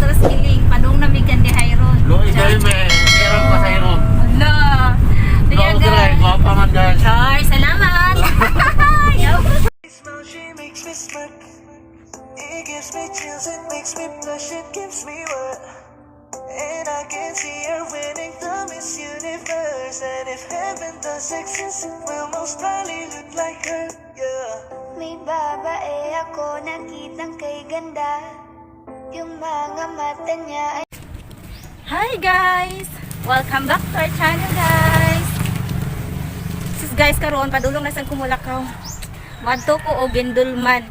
terus giling. Padung na may kandi hayron. Lo, ikay may merang pa sa iro. Ala. Lo, Kaya okay, guys. guwapa man guys. Char, salamat. She makes me smirk. It gives me chills, it makes me blush, it gives me what? And I can see her winning the Miss Universe. And if heaven does exist, it will most probably look like her, yeah. May babae ako nakitang kay ganda. Yung mga mata niya ay Hi guys! Welcome back to our channel guys! Sus guys, karoon padulong na sa Kumulakaw. Madto ko o gindulman.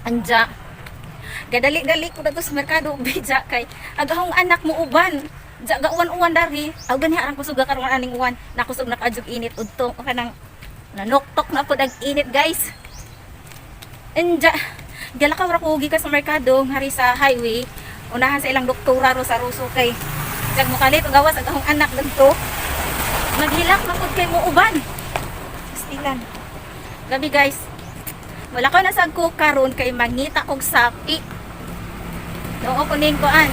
Anja. Gadali-gali ko na to sa merkado. Beja kay. Agahong anak mo uban. Jaga uwan-uwan dari. Aw gani arang kusog karon aning uwan. Nakusog na kadyog init udto. O kanang nanoktok na po dag init guys. Anja. Gala ka ko ugi ka sa merkado. Hari sa highway. Unahan sa ilang doktora ro sa Ruso kay. Jag mo kalit og gawas agahong anak dagto. Maghilak na pud kay mo uban. Pastilan. Gabi guys. Wala ko nasag ko karon kay mangita og sapi. Doon ko ning kuan.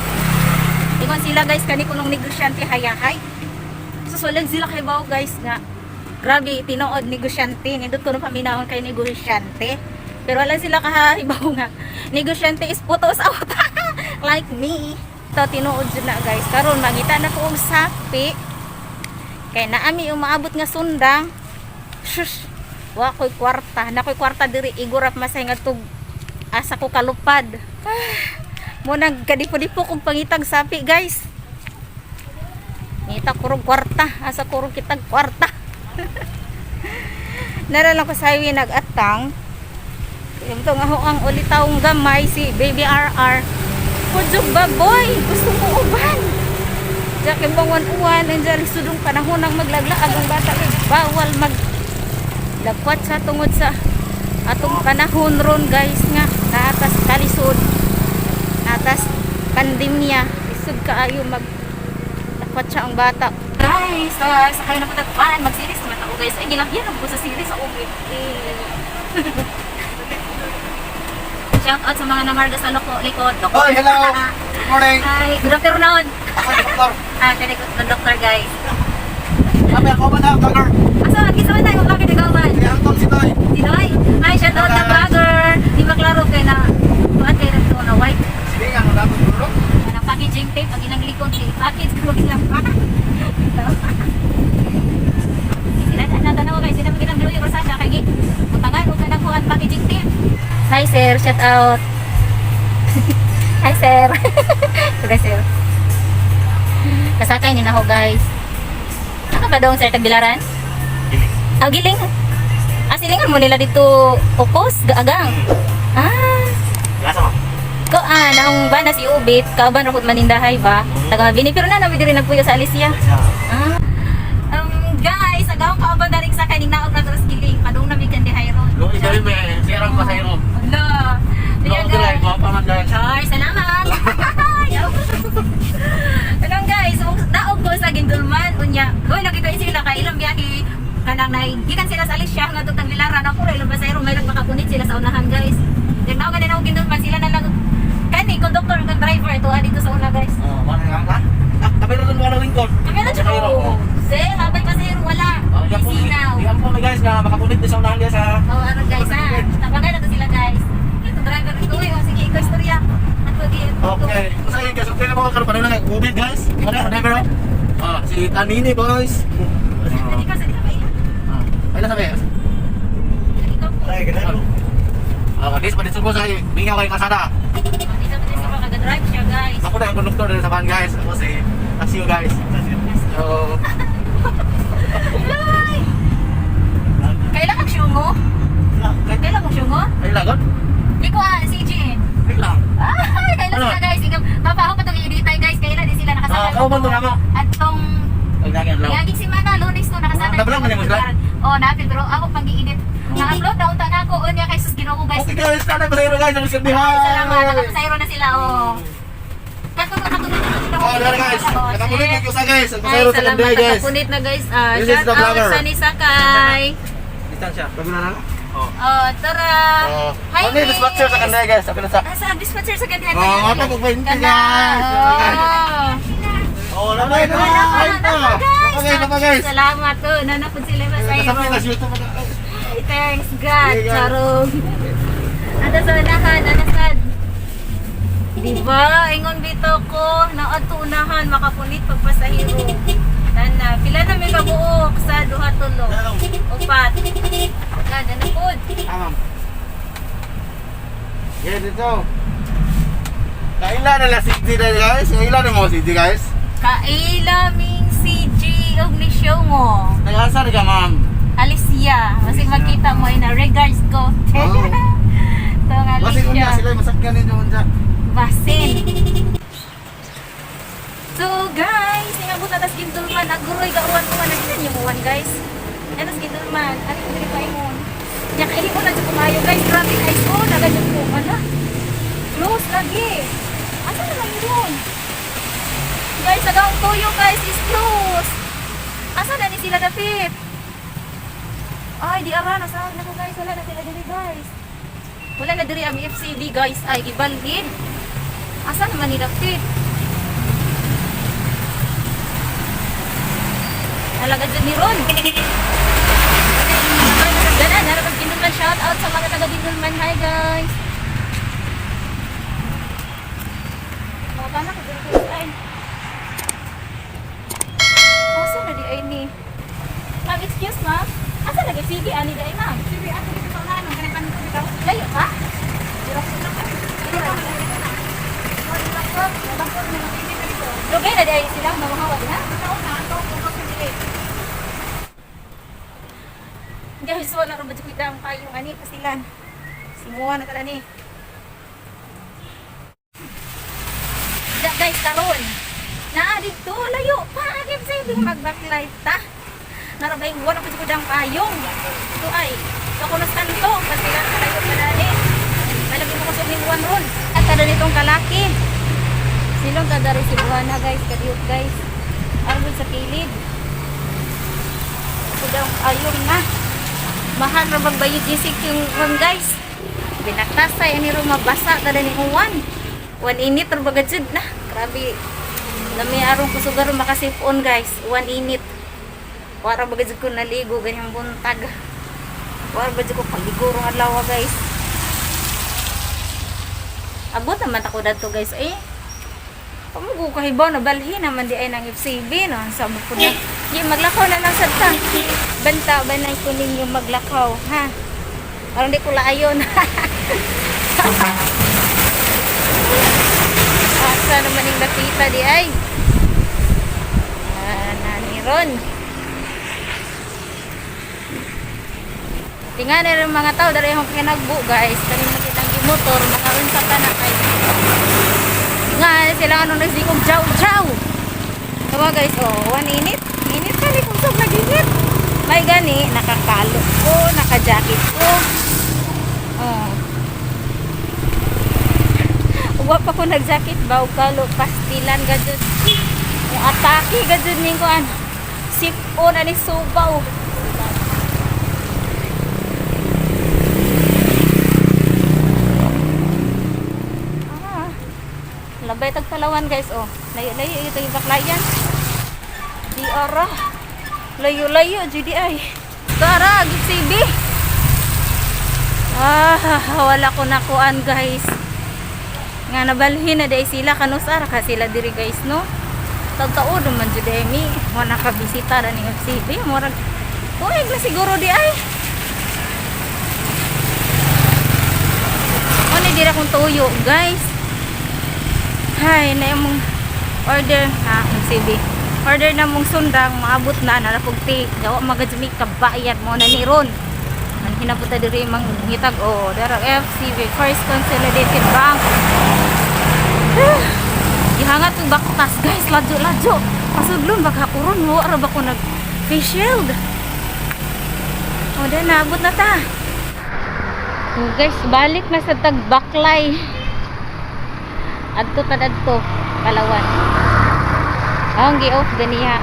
Ingon sila guys kani kunong negosyante hayahay. Susulag sila kay bawo guys nga. Grabe tinuod negosyante. Nindot ko nung paminahon kay negosyante. Pero wala sila kahibaw nga. Negosyante is putos out. Like me. So tinuod jud na guys. Karon mangita na ko og sapi. Kay naami umaabot nga sundang. Shush. Wa ko'y kwarta. Na ko'y kwarta diri igurap masay nga tug asa ko kalupad. Mo nagkadipo-dipo kong pangitag sapi guys. Ngita ko rog kwarta. Asa ko rog kitag kwarta. Nara lang ko sa highway nag-atang. Yung to nga ho ang ulitawong gamay si Baby RR. Kudyog baboy. Gusto mo uban. Diyak yung banguan-uwan. Nandiyan sudong panahon ng maglaglaag ang bata. Bawal lagkwat sa tungod sa atong panahon ron guys nga naatas kalisod naatas pandemya isod kaayo lagkwat siya ang bata guys sakay na po tagpan mag-series naman ako guys ay ginagyan ako sa series sa ubit shout out sa mga namarga sa likod Hoy, hello! Good morning! hi, good afternoon Ako, doktor. kaya ko doctor guys Kami ako ba na, vlogger? asa kisa man tayo vlogger ni Gauban Si Anton Sinoy. Sinoy, ay shout out na vlogger. Di ba klaro kay na tuwan kay na na white. Sige nga, ano dapat duro? Ang packaging tape pag ilang likod si package ko lang pa. Sila na tanaw guys, sila magilang dulu yung Rosasha kay utangan ug kanang kuan packaging tape. Hi sir, shout out. Hi sir. Sige sir. Kasakay ni na ho guys. Ano ba daw sir tagbilaran? Giling. Silingan mo nila dito upos, gaagang. Lasa mo? Naong ba na si Ubit, kauban rakot manindahay ba? Taga binipiro na namin diri nagpuyo sa Alicia. Guys, agawang kauban daring sa kaning naog na terus giling, padung na may kandi hayron. Lo, ikay may merang pa sa iro. Ala. Lo, okay, guwapa man guys. Char, salamat. Anong guys, daog ko sa Gindulman unya. Hoy, nakita sila kay ilang biyahe kanang gikan sila sa Alicia nga tutang lilaran ako ray lubas ayro may nagmakapunit sila sa unahan guys. Then naog na Gindulman sila na lang kani conductor ug driver ito dito sa una guys. Oh, mana nga ka? Kami rin mo ang lingkod. Kami na siya ko. Se, habay pa sir wala. Sinaw. Iyan po na guys nga makapunit din sa unahan niya sa... Oh, ano guys ha. Tabagay na to sila guys. Ito driver ito eh. Sige, ikaw istorya. Ato di. Okay. Kasi yung kasukli na mga karupanin na ubid guys. Ano, never up. Si Tanini boys. Ikaw sa dito ba yan? Ay, nasabi. Ikaw po. Ay, ganun. Dis, paditsun ko sa bingaw kay Kasada. Dito pa din sa mga drive siya guys. Ako na yung conductor din sa van guys. Ako si Tasio guys. So, Ay! Kailan ang show mo? Kailan ang show mo? ay lagot? Di ko CG. Ay lang. Ay, kailan Ano? sila guys? Papaho pa itong editay guys. Kailan din sila nakasakay? Kauban to na mo. At tong Ay, lagi ang law. Ngaging simana, lunes to nakasakay. Nabalang na yung sila? Oo, napil. Pero ako pang i-edit. Na-upload na unta na ako. Unya kay sus ginoo guys. Okay guys, sana ba sa'yo guys? Ang silbihan! Salamat. Nakapasayro na sila. Oh. Katulog na sila. Oh, there guys. Nakamulit yung kusa guys. Ang Ay, pasayro sa salamat. kanday guys. Nakapunit na guys. This is Shout the out vlogger. sa Nisakay. Distansya. Pag na lang? Oh, tara. Hi, Ano yung dispatcher sa kanday guys? Sabi na sa... Sa dispatcher sa ganyan. Mata po 20 guys. Oh. Lapagay na. Lapagay guys. Salamat to. Nanapod sila ba sa iyo? Kasama yung YouTube. Thanks God. Hey, God. Charong. Ando sa unahan. Anasad. Diba? Ingon bito ko. Naad to unahan. Makapulit pagpasahiro. Tana. Pila na may kabuok sa duha tulo. Upat. God, nanapod. Amam. Yan dito. Kailan na lang CG na guys? Kailan na mo CG guys? Kailaming CG og ni show mo. Nag-answer ka ma'am. Alicia. Kasi magkita mo na regards ko. Oh. Tong Kasi kung Alicia. sila masakyan ninyo unja. Basin. So guys, ningabot na tas gindulman. Naguroy gauwan ko na din yung uwan guys. Yan tas gindulman. Ano yung dili pa ingon? Nya kaili ko na dyan kumayo guys. Grabe guys ko. Naganyan ko. Ano? Close lagi. Asa naman yun? Guys, nagawang toyo guys is close. Asa na ni sila dapit? Ay, di ara. Nasaan na ko guys. Wala na sila diri guys. Wala na diri ang FCD guys. Ay, ibalhin. Asa naman ni dapit? Talaga dyan ni Ron. Ganan, harap Dindulman. Shout out sa mga taga Dindulman. Hi guys. Mga tanak, dito ko sa asa na di ay ni? Ma'am, excuse ma'am. Asa na FCD ani di ay ma'am? FCD ako dito sa unahan. Ang ganang kanito dito. Layo ka? Hirap ko lang ka. Lugay na di ay sila mamahawa din ha? Guys, wala rin ba dyan kita ang payong ani pasilan. Simuha na tala ni. Guys, karon. Naadig to, layo pa. Agim saving mag-backlight ta. Narabay, wala pa dyan kita ang payong. Ito ay, kakunastan to. Pasilan na layo pa dali. Malagay mo ko sa umiwan ron. At kada nitong kalaki. Silong kadari si Buhana guys, kadiyot guys. Arbol sa kilid. Ito daw ayong na. Mahal na magbayod gisik yung one guys. Binaktasay, ani rin mabasa kada ni uwan. One init, rubagadzid na. Grabe. Nami arong kusugar makasipon guys. One init. Wara bagadzid ko naligo, ganyang buntag. Wara bagadzid ko paligurong adlaw guys. Abot naman ako dato guys eh. Kamugo kahibaw na balhin naman di ay nang FCB no. Sama ko na. Di maglakaw na lang sad ta. Banta ba na ko ninyo maglakaw ha. Parang di ko laayon. Asa naman yung nakita di ay. Nani ron. Tingnan na rin mga tao dari yung kinagbo guys. Kani makita ang motor mga rin sa tanak ay. Nga sila ano nagsikog jaw. Tama guys, oh, one init. Init ka ni kung sab nag-init. May gani, nakakalo ko, naka-jacket ko. Oh. Uwa pa ko nag-jacket ba, kalo, pastilan gadud. Yung atake gadud ning kuan. Sip-on ani subaw. Labay tag Palawan guys oh. Layo-layo ito yung baklayan. Di ara. Layo-layo judi ay. Tara, GCB. Wala ko nakuan guys. Nga nabalhin na day sila kanusara ka sila diri guys no. Tagtao naman judi ay mi. Wala ka bisita ra ning GCB. Murag tuig na siguro di ay. Ano dira kung tuyo guys. Hay, na yung order na CB. Order na mong sundang maabot na narapugti. Gawa magajmi kabayan mo na ni Ron. Ang hinaputa diri mang ngitag o dara FCB First Consolidated Bank. Ihangat yung baktas guys, ladyo. Pasudlon baka kuron mo ara ba ko nag face shield. O da naabot na ta. So guys, balik na sa tag baklay. Adto Palawan. Ang gi-off ganiya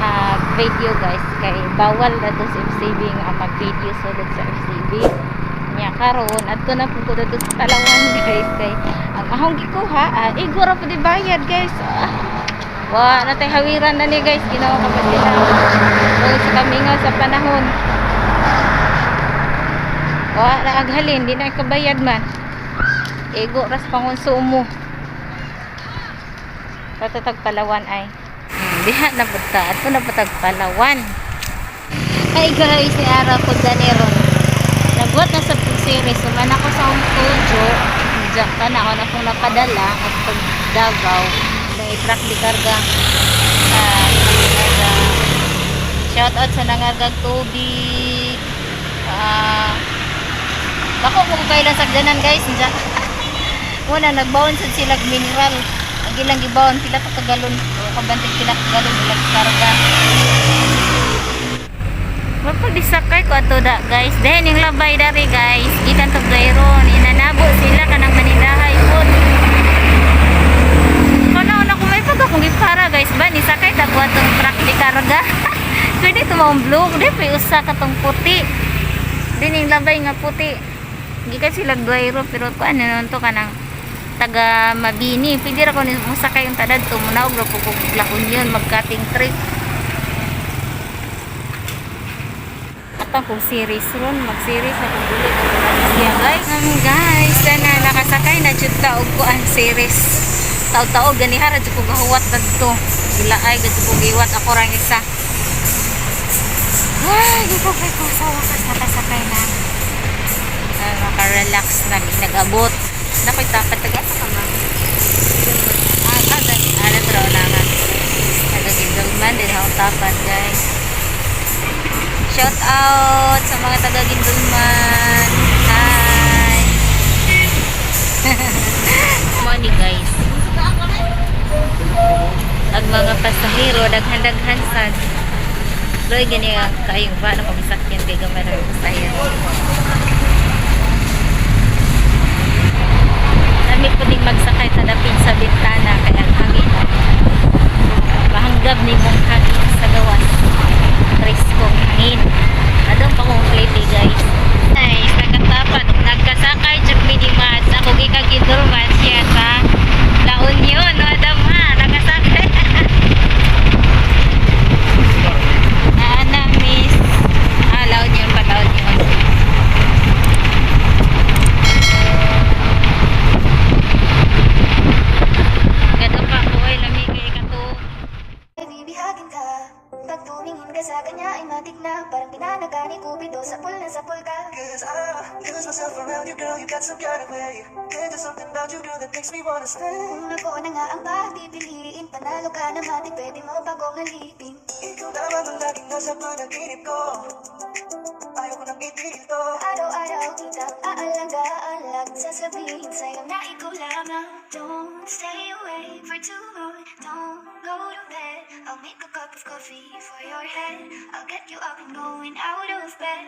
video guys kay bawal na to sa FCB nga mag-video so sa FCB. Nya karon adto na pud ko dito sa Palawan guys kay ang ahong gikuha igura pud bayad guys. Wa na tay hawiran na ni guys ginawa kapag sila. Kung sa kaminga sa panahon. Wa na aghalin di na ikabayad man. Igo ras pangonsumo. Patatag Palawan ay. Diha na pud ta adto na patag Palawan. Hi guys, ni Ara po Danero. Nagbuat na sa series. Suman ako sa home studio. Diyan ka na ako na kung napadala at pag Davao. May truck di karga. Shout out sa nangargag tubig. Bako mo kailan sagdanan guys. Diyan. Una, nagbawon sa silag mineral. Ang ilang gibawon, pila ka galon. Kabantig pila ka galon. Ilang karga. Magpag-disakay ko ato da guys. Then yung labay dari guys. Gikan to gayron. Inanabo sila kanang manidahay po. Kanaon ako may pag akong gipara guys. Ba nisakay ta ko atong truck di karga. Pwede ito mong blue. Di pa usa katong puti. Then yung labay nga puti. Gikan sila gayro. Pero ko ano nun to kanang taga Mabini. Pwede ra ko musakay yung tadad to. Munaog ra po kong lakon yun. Mag-cutting trip. Kung series ron, mag-series ako ulit. Guys, sana nakasakay na jud ta og kuan series. Taw-taw ganihara jud ko gahuwat kadto. Gilaay gud ko giwat ako ra isa. Ay, di ko kay ko sa wakas nakasakay na. Maka-relax na nag-abot. Nakoy tapat taga sa kama. Ano draw na nga. Nagagindulman din ako tapat guys. Shout out sa mga taga Gindulman. Hi. Morning guys. Ang mga pasahero daghan-daghan sad. Loy gani kayong ba na pamisakyan kay gamay ra pasahero. Nami puding magsakay sa dapit sa bintana kaya ang hangin. Mahanggab ni mong hangin sa gawas. Riskong hangin. Adong pa kong plate guys. Nice, nagkatapat. Nagkasakay chak minimat. Ako gikagidurman siya sa La Union. Madam ha, nagkasakay. Ana miss. La Union pa, La Union. Gado pa ko ay lamigay ka to. Bibihagin ka. Pag tumingin ka sa kanya ay matik na. Parang pinanaga ni Cupido sa pool na sa pool ka. Cause I lose myself around you, girl. You got some kind of way. There's something about you, girl, that makes me wanna stay. Kung ako na nga ang pagpipiliin, panalo ka na matik, pwede mo bagong halipin. Ikaw naman ang laging nasa panaginip ko. Ayoko nang itigil to. Araw-araw kitang aalagaan, lag sasabihin sa'yo na ikaw lamang. Don't stay away for too long, don't go to bed. I'll make a cup of coffee for your head. I'll get you up and going out of bed.